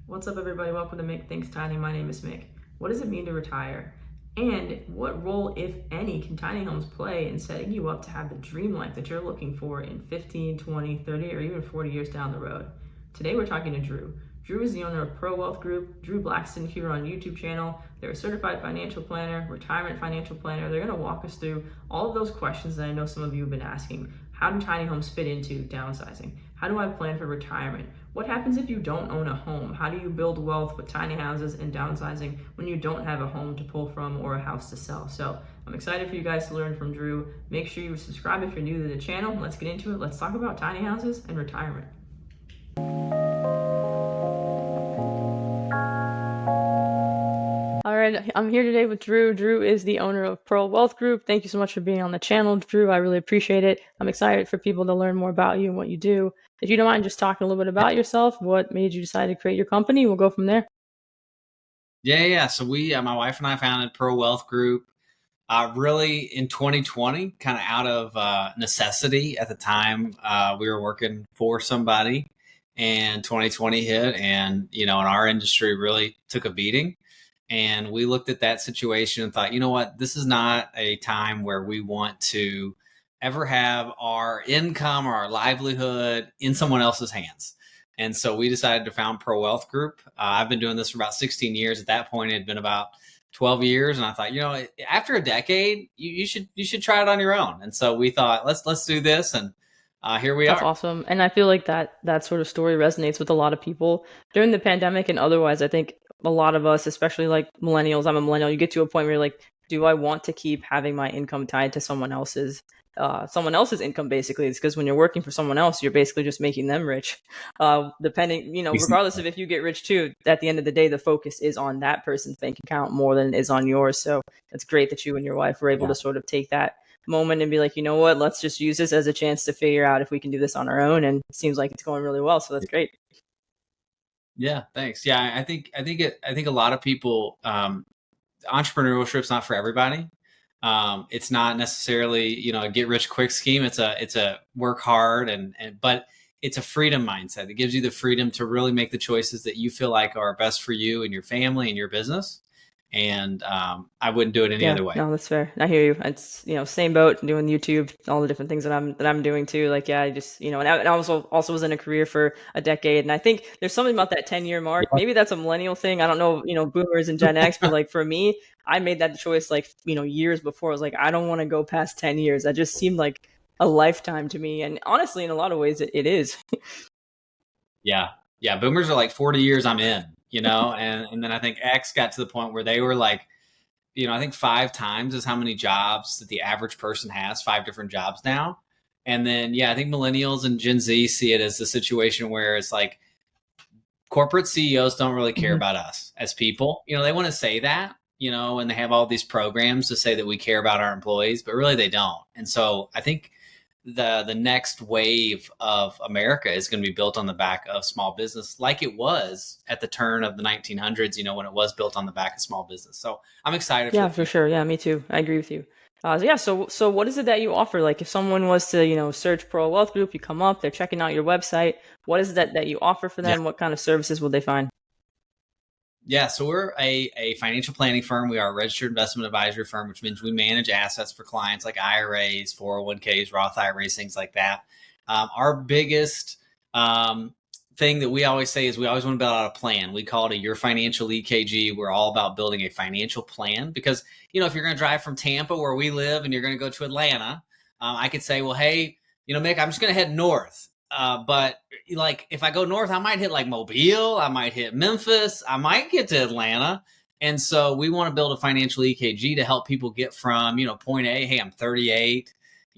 What's up, everybody? Welcome to Make Things Tiny. My name is Mick. What does it mean to retire? And what role, if any, can tiny homes play in setting you up to have the dream life that you're looking for in 15, 20, 30, or even 40 years down the road? Today, we're talking to Drew. Drew is the owner of Pro Wealth Group, Drew Blackston here on YouTube channel. They're a certified financial planner, retirement financial planner. They're going to walk us through all of those questions that I know some of you have been asking. How do tiny homes fit into downsizing? How do I plan for retirement? What happens if you don't own a home? How do you build wealth with tiny houses and downsizing when you don't have a home to pull from or a house to sell? So I'm excited for you guys to learn from Drew. Make sure you subscribe if you're new to the channel. Let's get into it. Let's talk about tiny houses and retirement. All right, I'm here today with Drew. Drew is the owner of Pearl Wealth Group. Thank you so much for being on the channel, Drew. I really appreciate it. I'm excited for people to learn more about you and what you do. If you don't mind just talking a little bit about yourself, what made you decide to create your company? We'll go from there. Yeah. So my wife and I founded Pearl Wealth Group really in 2020, kind of out of necessity at the time. We were working for somebody and 2020 hit and, in our industry really took a beating. And we looked at that situation and thought, you know what, this is not a time where we want to ever have our income or our livelihood in someone else's hands. And so we decided to found Pro Wealth Group. I've been doing this for about 16 years. At that point, it had been about 12 years. And I thought, after a decade, you should try it on your own. And so we thought, let's do this. And here we are. That's awesome. And I feel like that sort of story resonates with a lot of people during the pandemic and otherwise. I think a lot of us, especially like millennials, I'm a millennial, you get to a point where you're like, do I want to keep having my income tied to someone else's income? Basically, it's because when you're working for someone else, you're basically just making them rich. Depending, regardless of if you get rich too, at the end of the day, the focus is on that person's bank account more than it is on yours. So it's great that you and your wife were able to sort of take that moment and be like, you know what, let's just use this as a chance to figure out if we can do this on our own. And it seems like it's going really well. So that's great. Yeah, thanks. Yeah, I think a lot of people, entrepreneurship's not for everybody. It's not necessarily, a get rich quick scheme. It's a work hard but it's a freedom mindset. It gives you the freedom to really make the choices that you feel like are best for you and your family and your business. And I wouldn't do it any other way. No, that's fair. I hear you. It's same boat, doing YouTube, all the different things that I'm doing too. Like, yeah, I just and I also was in a career for a decade, and I think there's something about that 10-year mark. Maybe that's a millennial thing. I don't know, boomers and Gen X, but like for me, I made that choice like years before. I was like, I don't want to go past 10 years. That just seemed like a lifetime to me, and honestly, in a lot of ways, it is. Yeah. Boomers are like 40 years. I'm in. And then I think X got to the point where they were like, I think 5 times is how many jobs that the average person has, 5 different jobs now. And then, I think millennials and Gen Z see it as the situation where it's like corporate CEOs don't really care about us as people. They want to say that, and they have all these programs to say that we care about our employees, but really they don't. And so I think the next wave of America is going to be built on the back of small business, like it was at the turn of the 1900s, when it was built on the back of small business. So I'm excited. For sure. Yeah, me too. I agree with you. So what is it that you offer? Like if someone was to, search Pro Wealth Group, you come up, they're checking out your website. What is that you offer for them? What kind of services will they find? Yeah, so we're a financial planning firm. We are a registered investment advisory firm, which means we manage assets for clients like IRAs, 401ks, Roth IRAs, things like that. Our biggest thing that we always say is we always want to build out a plan. We call it Your Financial EKG. We're all about building a financial plan because, if you're going to drive from Tampa, where we live, and you're going to go to Atlanta, I could say, well, hey, Mick, I'm just going to head north. But like if I go north, I might hit like Mobile, I might hit Memphis, I might get to Atlanta. And so we want to build a financial EKG to help people get from, point A, hey, I'm 38,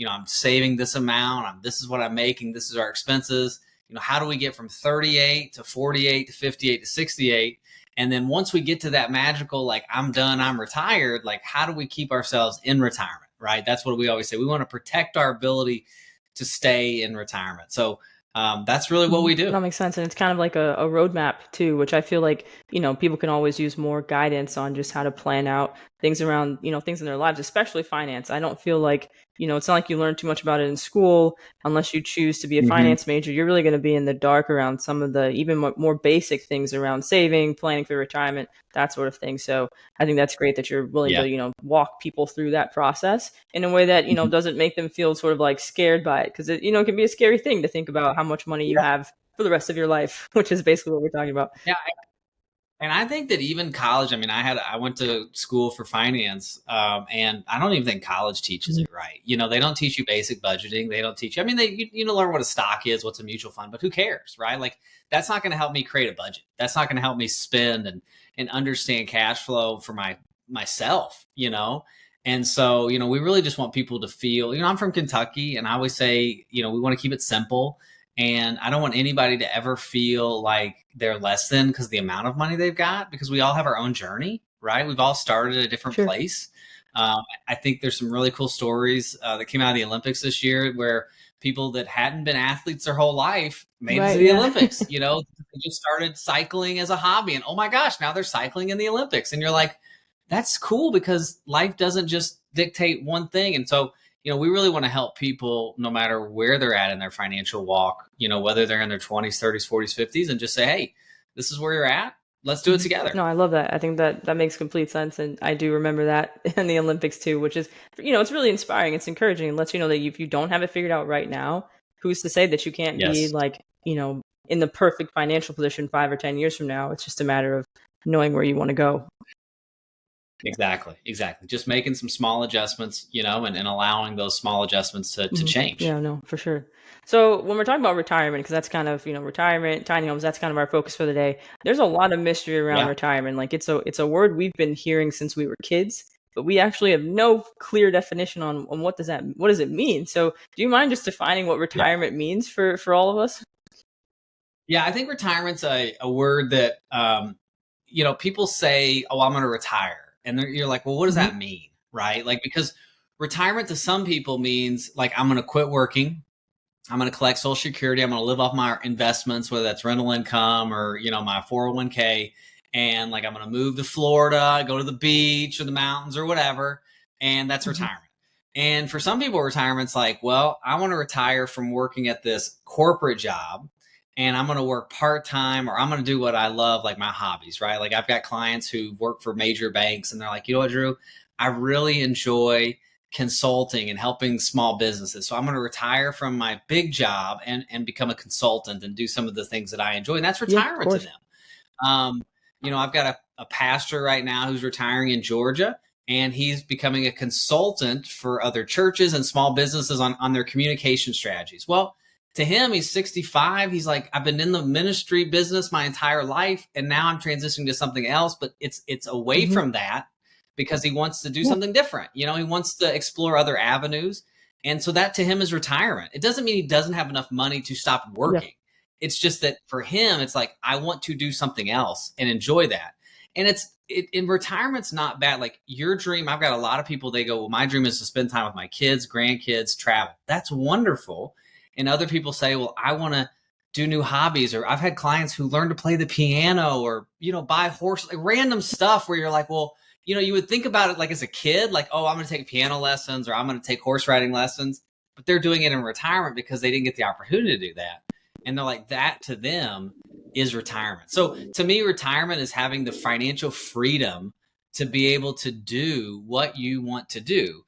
I'm saving this amount, this is what I'm making, this is our expenses. How do we get from 38 to 48 to 58 to 68? And then once we get to that magical, like I'm done, I'm retired, like how do we keep ourselves in retirement, right? That's what we always say. We want to protect our ability to stay in retirement. So that's really what we do. That makes sense. And it's kind of like a roadmap too, which I feel like, people can always use more guidance on just how to plan out things around, things in their lives, especially finance. I don't feel like it's not like you learn too much about it in school unless you choose to be a Hmm. finance major. You're really going to be in the dark around some of the even more basic things around saving, planning for retirement, that sort of thing. So I think that's great that you're willing Yeah. to, walk people through that process in a way that, Mhm. doesn't make them feel sort of like scared by it. Cause it can be a scary thing to think about how much money you Yeah. have for the rest of your life, which is basically what we're talking about. Yeah. And I think that even college, I mean, I went to school for finance, and I don't even think college teaches Mhm. it right. They don't teach you basic budgeting. They don't teach you. I mean, you learn what a stock is, what's a mutual fund, but who cares, right? Like that's not going to help me create a budget. That's not going to help me spend and understand cash flow for myself. And so we really just want people to feel. I'm from Kentucky, and I always say we want to keep it simple. And I don't want anybody to ever feel like they're less than because of the amount of money they've got, because we all have our own journey, right? We've all started at a different Sure. place. I think there's some really cool stories that came out of the Olympics this year where people that hadn't been athletes their whole life made it to Right. the Yeah. Olympics. They just started cycling as a hobby. And oh my gosh, now they're cycling in the Olympics. And you're like, that's cool because life doesn't just dictate one thing. And so we really want to help people no matter where they're at in their financial walk, whether they're in their 20s, 30s, 40s, 50s, and just say, hey, this is where you're at. Let's do it Mhm. together. No, I love that. I think that makes complete sense, and I do remember that in the Olympics too, which is it's really inspiring. It's encouraging, and lets you know that if you don't have it figured out right now, who's to say that you can't be Yes, like in the perfect financial position 5 or 10 years from now? It's just a matter of knowing where you want to go. exactly. Exactly. Just making some small adjustments, and allowing those small adjustments to Mhm. change. Yeah, no, for sure. So when we're talking about retirement, because that's kind of retirement, tiny homes, that's kind of our focus for the day. There's a lot of mystery around Yeah. retirement. Like it's a word we've been hearing since we were kids, but we actually have no clear definition on what does it mean. So do you mind just defining what Yeah. retirement means for all of us? Yeah. I think retirement's a word that, people say, oh, I'm going to retire. And you're like, well, what does Hmm. that mean? Right. Like, because retirement to some people means like, I'm going to quit working. I'm going to collect Social Security. I'm going to live off my investments, whether that's rental income or, my 401k. And like, I'm going to move to Florida, go to the beach or the mountains or whatever. And that's Hmm. retirement. And for some people, retirement's like, well, I want to retire from working at this corporate job and I'm going to work part time or I'm going to do what I love, like my hobbies, right? Like I've got clients who work for major banks and they're like, you know what, Drew, I really enjoy consulting and helping small businesses. So I'm going to retire from my big job and become a consultant and do some of the things that I enjoy. And that's Yeah, of retirement to course. them. Um, I've got a pastor right now who's retiring in Georgia, and he's becoming a consultant for other churches and small businesses on their communication strategies. Well, to him, he's 65. He's like, I've been in the ministry business my entire life, and now I'm transitioning to something else, but it's away Hmm. from that because he wants to do Yeah. something different. He wants to explore other avenues. And so that to him is retirement. It doesn't mean he doesn't have enough money to stop Yeah. working. It's just that for him, it's like, I want to do something else and enjoy that. And in retirement's not bad. Like your dream, I've got a lot of people, they go, well, my dream is to spend time with my kids, grandkids, travel. That's wonderful. And other people say, well, I want to do new hobbies. Or I've had clients who learn to play the piano or, buy horse, like random stuff where you're like, well, you would think about it like as a kid, like, oh, I'm going to take piano lessons or I'm going to take horse riding lessons. But they're doing it in retirement because they didn't get the opportunity to do that. And they're like, that to them is retirement. So to me, retirement is having the financial freedom to be able to do what you want to do.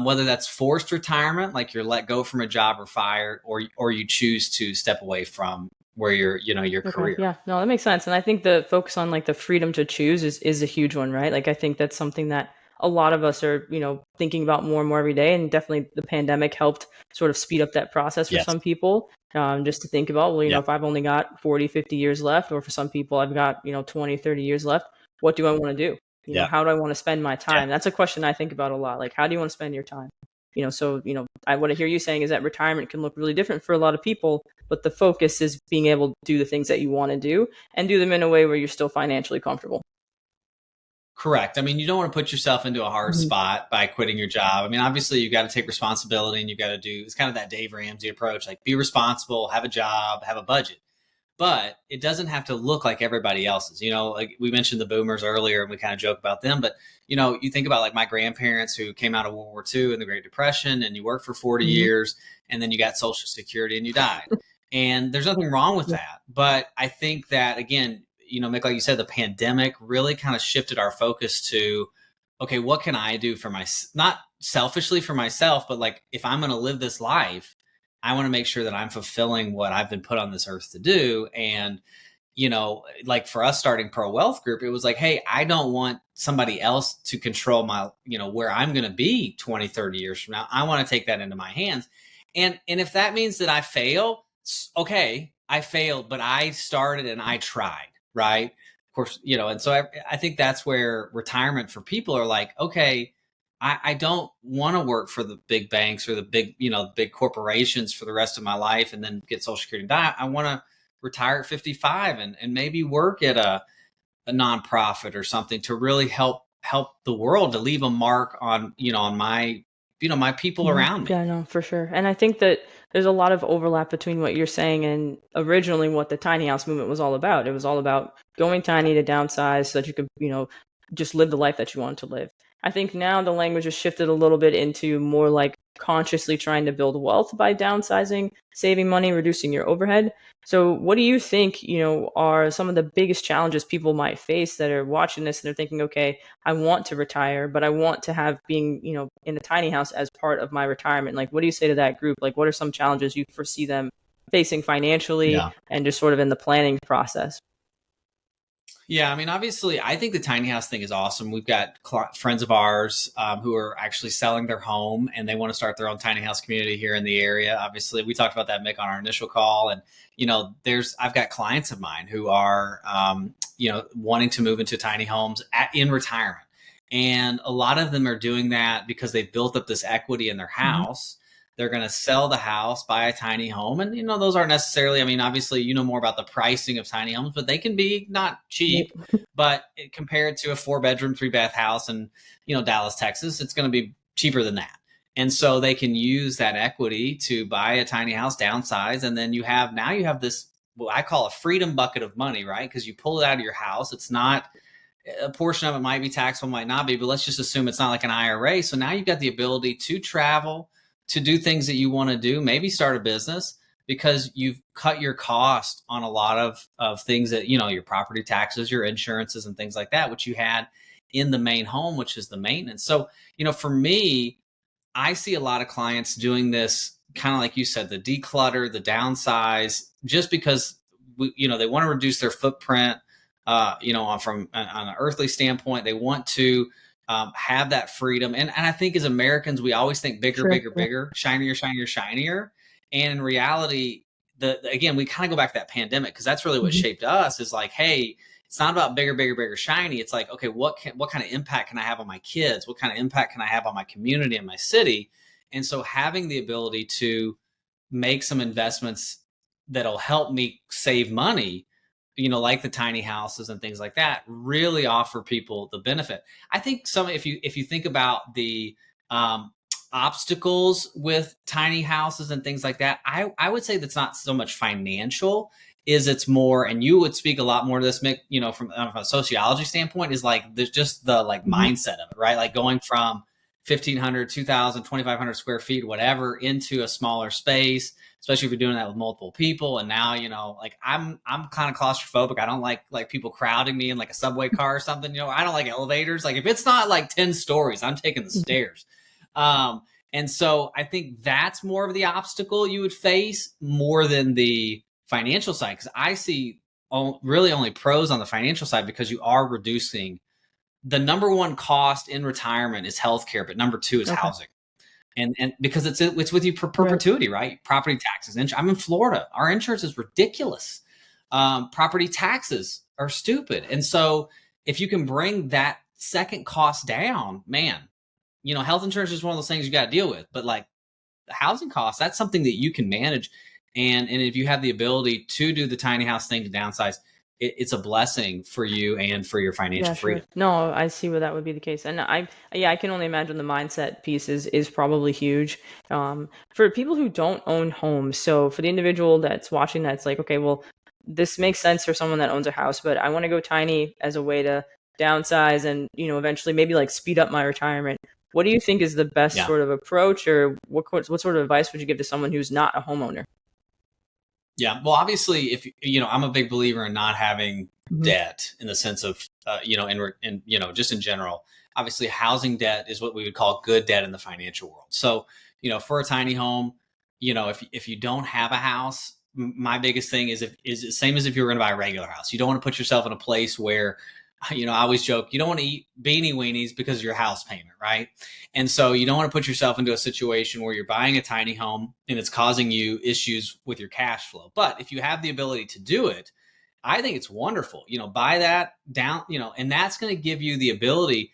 Whether that's forced retirement, like you're let go from a job or fired, or you choose to step away from where your Okay. career. Yeah. No, that makes sense. And I think the focus on like the freedom to choose is a huge one, right? Like I think that's something that a lot of us are, thinking about more and more every day. And definitely the pandemic helped sort of speed up that process for Yes. some people. Just to think about, well, Yeah. if I've only got 40, 50 years left, or for some people I've got, 20, 30 years left, what do I want to do? Yeah. How do I want to spend my Yeah. time? That's a question I think about a lot. Like, how do you want to spend your time? So, what I hear you saying is that retirement can look really different for a lot of people, but the focus is being able to do the things that you want to do and do them in a way where you're still financially comfortable. Correct. I mean, you don't want to put yourself into a hard Mhm. spot by quitting your job. I mean, obviously, you've got to take responsibility and you've got to do, it's kind of that Dave Ramsey approach, like be responsible, have a job, have a budget. but it doesn't have to look like everybody else's. Like we mentioned the boomers earlier and we kind of joke about them, but you think about like my grandparents who came out of World War II and the Great Depression, and you worked for 40 Mhm. years and then you got Social Security and you died. And there's nothing wrong with Yeah. that. But I think that, again, Mick, like you said, the pandemic really kind of shifted our focus to, okay, what can I do for not selfishly for myself, but like if I'm going to live this life, I want to make sure that I'm fulfilling what I've been put on this earth to do. And, like for us starting Pro Wealth Group, it was like, hey, I don't want somebody else to control my, where I'm going to be 20, 30 years from now. I want to take that into my hands. And if that means that I fail, okay, I failed, but I started and I tried, right? Of course, and so I think that's where retirement for people are like, okay, I don't want to work for the big banks or the big corporations for the rest of my life and then get Social Security and die. I want to retire at 55 and maybe work at a nonprofit or something to really help the world, to leave a mark on, on my, my people around me. Yeah, no, for sure. And I think that there's a lot of overlap between what you're saying and originally what the tiny house movement was all about. It was all about going tiny to downsize so that you could, just live the life that you want to live. I think now the language has shifted a little bit into more like consciously trying to build wealth by downsizing, saving money, reducing your overhead. So what do you think, are some of the biggest challenges people might face that are watching this and they're thinking, okay, I want to retire, but I want to have being, in a tiny house as part of my retirement. Like, what do you say to that group? Like, what are some challenges you foresee them facing financially and just sort of in the planning process? Yeah, I mean, obviously, I think the tiny house thing is awesome. We've got friends of ours who are actually selling their home and they want to start their own tiny house community here in the area. Obviously, we talked about that, Mick, on our initial call. And, I've got clients of mine who are, wanting to move into tiny homes in retirement. And a lot of them are doing that because they've built up this equity in their house. They're going to sell the house, buy a tiny home. And, those aren't necessarily, I mean, obviously, more about the pricing of tiny homes, but they can be not cheap. But compared to a 4-bedroom, 3-bath house in, Dallas, Texas, it's going to be cheaper than that. And so they can use that equity to buy a tiny house, downsize. And then you have this, what I call a freedom bucket of money, right? Because you pull it out of your house. It's not, a portion of it might be taxable, might not be, but let's just assume it's not like an IRA. So now you've got the ability to travel, to do things that you want to do, maybe start a business, because you've cut your cost on a lot of things that, your property taxes, your insurances and things like that, which you had in the main home, which is the maintenance. So, for me, I see a lot of clients doing this kind of like you said, the declutter, the downsize, just because, they want to reduce their footprint, from on an earthly standpoint. They want to have that freedom. And I think as Americans, we always think bigger, bigger, shinier, shinier, shinier. And in reality, again, we kind of go back to that pandemic, because that's really what shaped us, is like, hey, it's not about bigger, bigger, bigger, shiny. It's like, okay, what kind of impact can I have on my kids? What kind of impact can I have on my community and my city? And so having the ability to make some investments that'll help me save money, like the tiny houses and things like that, really offer people the benefit. I think if you think about the obstacles with tiny houses and things like that, I would say that's not so much financial, is it's more, and you would speak a lot more to this, Mick, from a sociology standpoint, is like there's just the mindset of it, right? Like going from 1,500, 2,000, 2,500 square feet, whatever, into a smaller space, especially if you're doing that with multiple people. And now, I'm kind of claustrophobic. I don't like people crowding me in like a subway car or something. I don't like elevators. Like if it's not like 10 stories, I'm taking the stairs. And so I think that's more of the obstacle you would face more than the financial side. Because I see really only pros on the financial side, because you are reducing. The number one cost in retirement is healthcare, but number 2 is housing. And because it's with you for perpetuity, right? Property taxes. I'm in Florida. Our insurance is ridiculous. Property taxes are stupid. And so if you can bring that second cost down, man, health insurance is one of those things you got to deal with. But like the housing costs, that's something that you can manage. And if you have the ability to do the tiny house thing to downsize, it's a blessing for you and for your financial freedom. No, I see where that would be the case. And I can only imagine the mindset piece is probably huge. For people who don't own homes. So for the individual that's watching, that's like, okay, well, this makes sense for someone that owns a house, but I want to go tiny as a way to downsize and, eventually maybe like speed up my retirement. What do you think is the best Yeah. sort of approach, or what sort of advice would you give to someone who's not a homeowner? Yeah. Well, obviously, if I'm a big believer in not having Mm-hmm. debt in the sense of, just in general. Obviously, housing debt is what we would call good debt in the financial world. So, for a tiny home, if you don't have a house, my biggest thing is the same as if you were going to buy a regular house. You don't want to put yourself in a place where, I always joke, you don't want to eat beanie weenies because of your house payment, right? And so you don't want to put yourself into a situation where you're buying a tiny home and it's causing you issues with your cash flow. But if you have the ability to do it, I think it's wonderful. Buy that down, and that's going to give you the ability.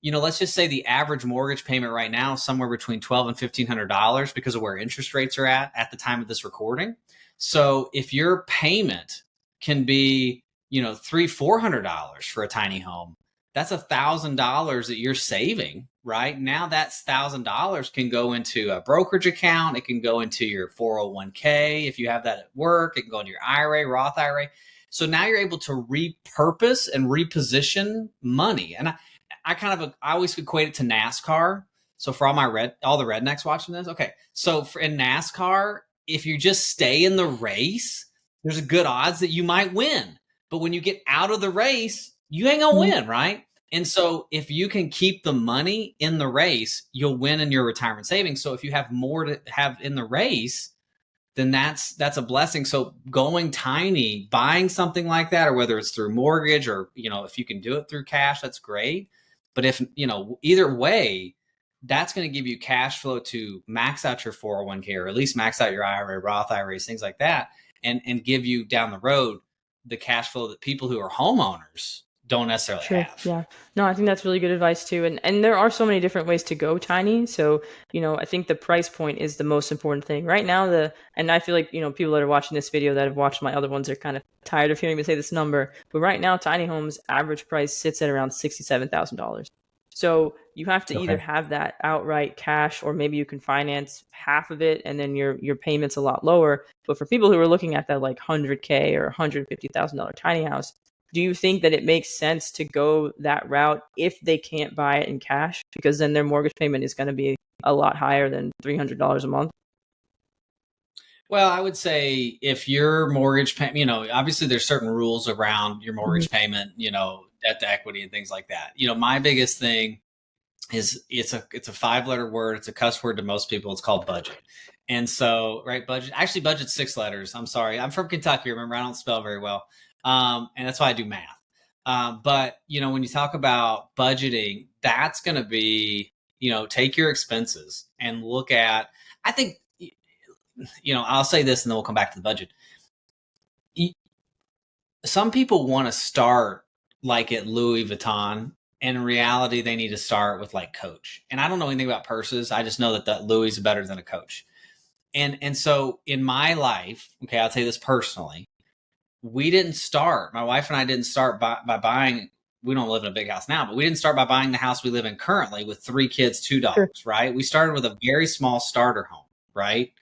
Let's just say the average mortgage payment right now is somewhere between $1,200 and $1,500 because of where interest rates are at the time of this recording. So if your payment can be, $300-$400 for a tiny home, that's $1,000 that you're saving, right? Now that's $1,000 can go into a brokerage account. It can go into your 401k. If you have that at work, it can go into your IRA, Roth IRA. So now you're able to repurpose and reposition money. And I always equate it to NASCAR. So for all the rednecks watching this, okay. So in NASCAR, if you just stay in the race, there's a good odds that you might win. But when you get out of the race, you ain't gonna win, right? And so if you can keep the money in the race, you'll win in your retirement savings. So if you have more to have in the race, then that's a blessing. So going tiny, buying something like that, or whether it's through mortgage or, if you can do it through cash, that's great. But if, either way, that's going to give you cash flow to max out your 401k, or at least max out your IRA, Roth IRAs, things like that, and give you down the road the cash flow that people who are homeowners don't necessarily Sure. have. Yeah. No, I think that's really good advice too. And there are so many different ways to go tiny. So, I think the price point is the most important thing. Right now, and I feel like, people that are watching this video that have watched my other ones are kind of tired of hearing me say this number. But right now, tiny homes average price sits at around $67,000. So you have to either Okay. have that outright cash, or maybe you can finance half of it and then your payment's a lot lower. But for people who are looking at that like 100K or $150,000 tiny house, do you think that it makes sense to go that route if they can't buy it in cash? Because then their mortgage payment is going to be a lot higher than $300 a month. Well, I would say if your mortgage payment, obviously there's certain rules around your mortgage payment, debt to equity and things like that. My biggest thing is it's a 5-letter word. It's a cuss word to most people. It's called budget. And so, right, budget's 6 letters. I'm sorry. I'm from Kentucky. Remember, I don't spell very well. And that's why I do math. But, when you talk about budgeting, that's going to be, take your expenses and look at, I think, I'll say this and then we'll come back to the budget. Some people want to start like at Louis Vuitton. In reality, they need to start with like Coach. And I don't know anything about purses. I just know that Louis is better than a Coach. And so in my life, okay, I'll tell you this personally. My wife and I didn't start by buying, we don't live in a big house now, but we didn't start by buying the house we live in currently with 3 kids, 2 dogs, Sure. right? We started with a very small starter home, right?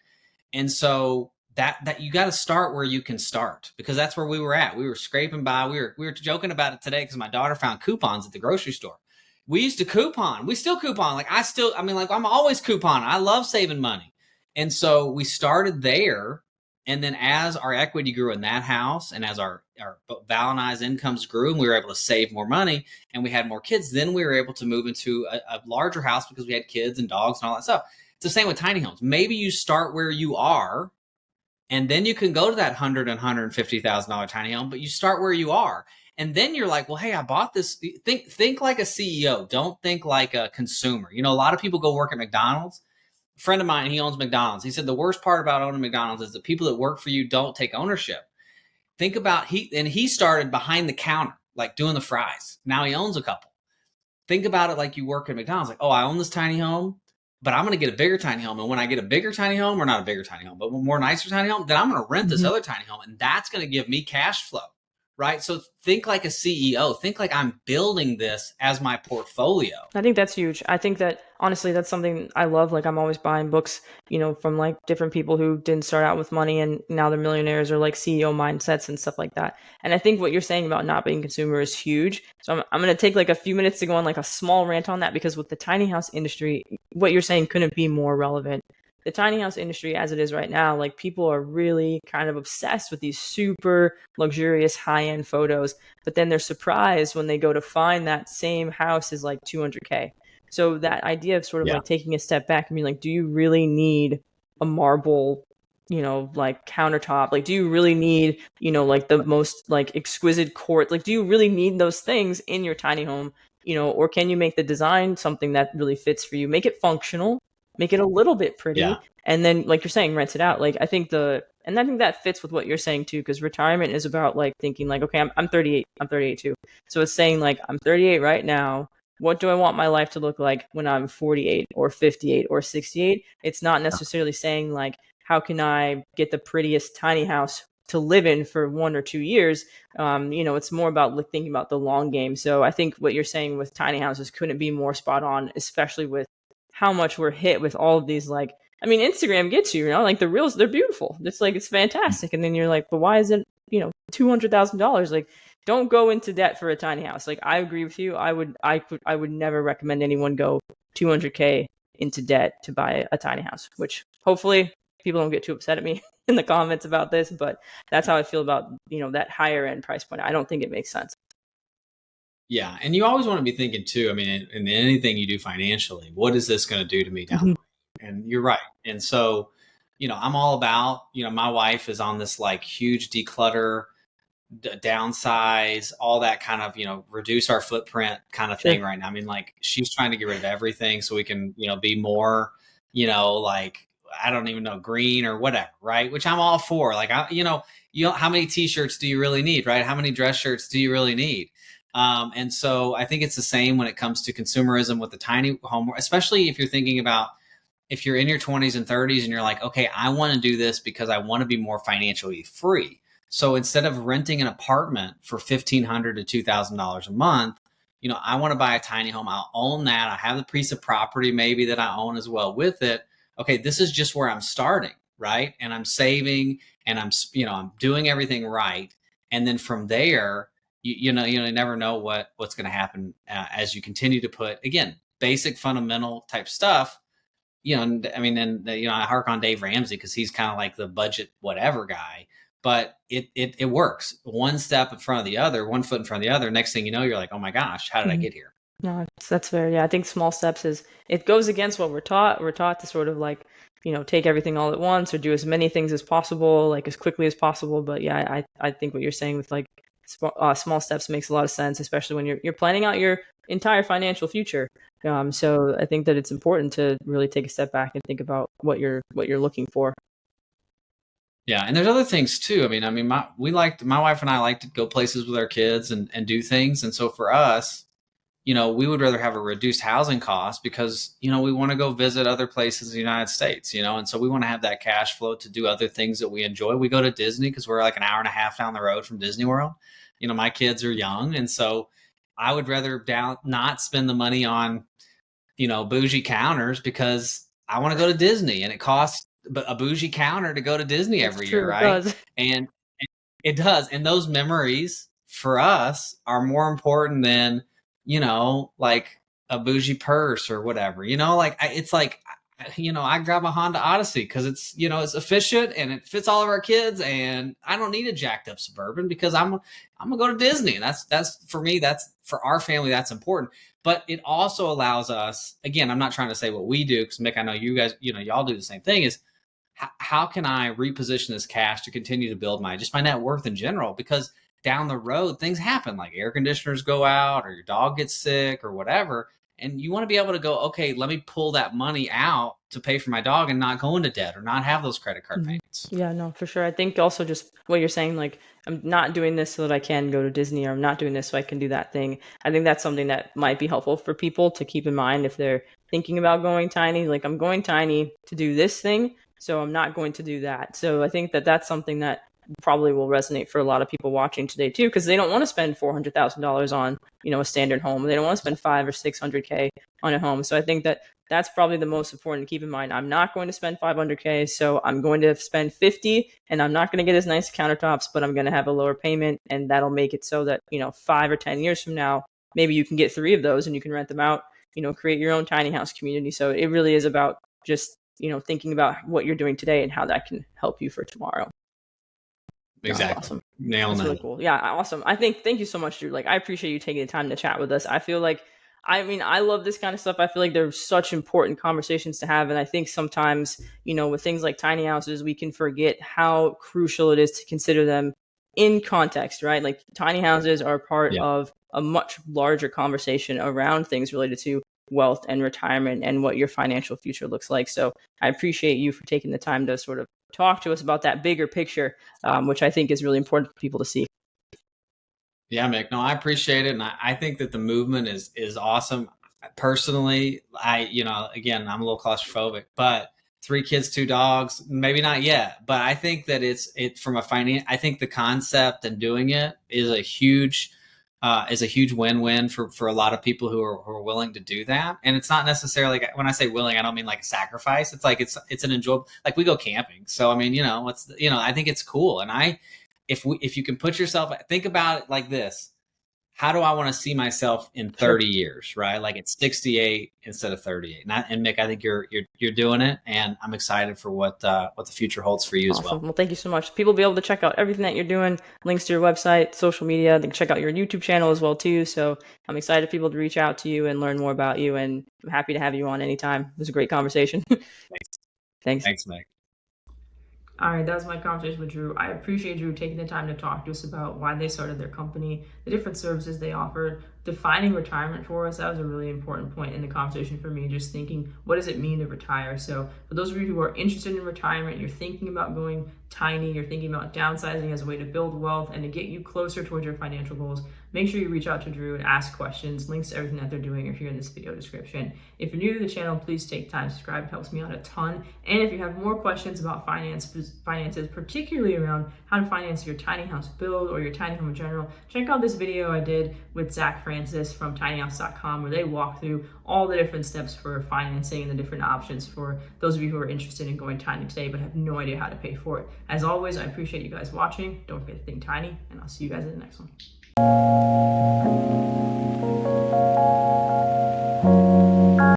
And so that you got to start where you can start, because that's where we were at. We were scraping by. We were joking about it today because my daughter found coupons at the grocery store. We used to coupon. We still coupon. I'm always coupon. I love saving money. And so we started there. And then as our equity grew in that house, and as our Val and I's incomes grew, and we were able to save more money, and we had more kids, then we were able to move into a larger house because we had kids and dogs and all that stuff. It's the same with tiny homes. Maybe you start where you are, and then you can go to that $100,000 and $150,000 tiny home, but you start where you are. And then you're like, well, hey, I bought this. Think like a CEO. Don't think like a consumer. A lot of people go work at McDonald's. A friend of mine, he owns McDonald's. He said the worst part about owning McDonald's is the people that work for you don't take ownership. Think about he started behind the counter, like doing the fries. Now he owns a couple. Think about it like you work at McDonald's. Like, oh, I own this tiny home, but I'm going to get a bigger tiny home. And when I get a bigger tiny home, or not a bigger tiny home, but a more nicer tiny home, then I'm going to rent this other tiny home. And that's going to give me cash flow, right? So think like a CEO, think like I'm building this as my portfolio. I think that's huge. I think that honestly, that's something I love. Like I'm always buying books, from like different people who didn't start out with money and now they're millionaires, or like CEO mindsets and stuff like that. And I think what you're saying about not being a consumer is huge. So I'm going to take like a few minutes to go on like a small rant on that, because with the tiny house industry, what you're saying couldn't be more relevant. The tiny house industry as it is right now, like people are really kind of obsessed with these super luxurious high end photos, but then they're surprised when they go to find that same house is like 200K. So that idea of sort of Yeah. like taking a step back and being like, do you really need a marble, like countertop? Like, do you really need, like the most like exquisite court? Like, do you really need those things in your tiny home? Or can you make the design something that really fits for you? Make it functional, make it a little bit Yeah. pretty, and then like you're saying, rent it out. Like I think that fits with what you're saying too, because retirement is about like thinking like, okay, I'm 38, I'm 38 too. So it's saying like, I'm 38 right now. What do I want my life to look like when I'm 48 or 58 or 68? It's not necessarily saying like, how can I get the prettiest tiny house to live in for 1 or 2 years? It's more about like thinking about the long game. So I think what you're saying with tiny houses couldn't be more spot on, especially with how much we're hit with all of these, like, I mean, Instagram gets you, like the reels, they're beautiful. It's like, it's fantastic. And then you're like, but why is it, $200,000? Like, don't go into debt for a tiny house. Like, I agree with you. I would never recommend anyone go 200K into debt to buy a tiny house, which hopefully people don't get too upset at me in the comments about this, but that's how I feel about, that higher end price point. I don't think it makes sense. Yeah. And you always want to be thinking too, I mean, in anything you do financially, what is this going to do to me down the Mhm. road? And you're right. And so, I'm all about, my wife is on this like huge declutter, downsize, all that kind of, reduce our footprint kind of Sure. thing right now. I mean, like she's trying to get rid of everything so we can, be more, like, I don't even know, green or whatever, right? Which I'm all for. Like, how many t-shirts do you really need, right? How many dress shirts do you really need? And so I think it's the same when it comes to consumerism with the tiny home, especially if you're thinking about, if you're in your 20s and 30s and you're like, okay, I want to do this because I want to be more financially free. So instead of renting an apartment for $1,500 to $2,000 a month, I want to buy a tiny home. I'll own that. I have the piece of property maybe that I own as well with it. Okay, this is just where I'm starting, right? And I'm saving and I'm doing everything right. And then from there, you never know what's going to happen as you continue to put, again, basic fundamental type stuff. I mean, and I hark on Dave Ramsey because he's kind of like the budget whatever guy, but it works one step in front of the other, one foot in front of the other. Next thing you know, you're like, oh my gosh, how did I Mhm. get here? No, that's fair. Yeah, I think small steps it goes against what we're taught. We're taught to sort of like, take everything all at once or do as many things as possible, like as quickly as possible. But yeah, I think what you're saying with like small steps makes a lot of sense, especially when you're planning out your entire financial future. So I think that it's important to really take a step back and think about what you're looking for. Yeah, and there's other things too. I mean, my wife and I like to go places with our kids and do things, and so for us, we would rather have a reduced housing cost because, we want to go visit other places in the United States, and so we want to have that cash flow to do other things that we enjoy. We go to Disney because we're like an hour and a half down the road from Disney World. My kids are young. And so I would rather not spend the money on, bougie counters because I want to go to Disney and it costs a bougie counter to go to Disney It's every year. true, it Right. does. And it does. And those memories for us are more important than, like a bougie purse or whatever, like it's like, I grab a Honda Odyssey because it's efficient and it fits all of our kids. And I don't need a jacked up Suburban because I'm gonna go to Disney. And that's for me, that's for our family, that's important. But it also allows us, again, I'm not trying to say what we do because Mick, I know you guys, y'all do the same thing, is how can I reposition this cash to continue to build my net worth in general? Because down the road, things happen like air conditioners go out or your dog gets sick or whatever. And you want to be able to go, okay, let me pull that money out to pay for my dog and not go into debt or not have those credit card Mhm. payments. Yeah, no, for sure. I think also just what you're saying, like, I'm not doing this so that I can go to Disney, or I'm not doing this so I can do that thing. I think that's something that might be helpful for people to keep in mind if they're thinking about going tiny. Like, I'm going tiny to do this thing, so I'm not going to do that. So I think that that's something that probably will resonate for a lot of people watching today too, because they don't want to spend $400,000 on, a standard home. They don't want to spend 500 or 600K on a home. So I think that that's probably the most important to keep in mind. I'm not going to spend 500K, so I'm going to spend 50, and I'm not going to get as nice countertops, but I'm going to have a lower payment, and that'll make it so that 5 or 10 years from now, maybe you can get 3 of those and you can rent them out. Create your own tiny house community. So it really is about just thinking about what you're doing today and how that can help you for tomorrow. Exactly. That's awesome. Nailing That's really cool. Yeah, awesome. Thank you so much, Drew. Like, I appreciate you taking the time to chat with us. I feel like, I love this kind of stuff. I feel like they're such important conversations to have. And I think sometimes, with things like tiny houses, we can forget how crucial it is to consider them in context, right? Like, tiny houses are part of a much larger conversation around things related to wealth and retirement and what your financial future looks like. So I appreciate you for taking the time to sort of talk to us about that bigger picture, which I think is really important for people to see. Yeah, Mick. No, I appreciate it. And I think that the movement is awesome. Personally, again, I'm a little claustrophobic, but 3 kids, 2 dogs, maybe not yet. But I think that it from a I think the concept and doing it is a huge win-win for a lot of people who are willing to do that. And it's not necessarily, when I say willing, I don't mean like a sacrifice. It's like, it's an enjoyable, like we go camping. So, I mean, I think it's cool. And if you can put yourself, think about it like this. How do I want to see myself in 30 years, right? Like at 68 instead of 38. And Mick, I think you're doing it, and I'm excited for what the future holds for you as well. Well, thank you so much. People will be able to check out everything that you're doing, links to your website, social media. They can check out your YouTube channel as well too. So I'm excited for people to reach out to you and learn more about you, and I'm happy to have you on anytime. It was a great conversation. Thanks. Thanks, Mick. All right, that was my conversation with Drew. I appreciate Drew taking the time to talk to us about why they started their company, the different services they offered, defining retirement for us. That was a really important point in the conversation for me, just thinking, what does it mean to retire? So for those of you who are interested in retirement, you're thinking about going tiny, you're thinking about downsizing as a way to build wealth and to get you closer towards your financial goals, make sure you reach out to Drew and ask questions. Links to everything that they're doing are here in this video description. If you're new to the channel, please take time to subscribe. It helps me out a ton. And if you have more questions about finances, particularly around how to finance your tiny house build or your tiny home in general, check out this video I did with Zach Francis from tinyhouse.com, where they walk through all the different steps for financing and the different options for those of you who are interested in going tiny today but have no idea how to pay for it. As always, I appreciate you guys watching. Don't forget to think tiny, and I'll see you guys in the next one.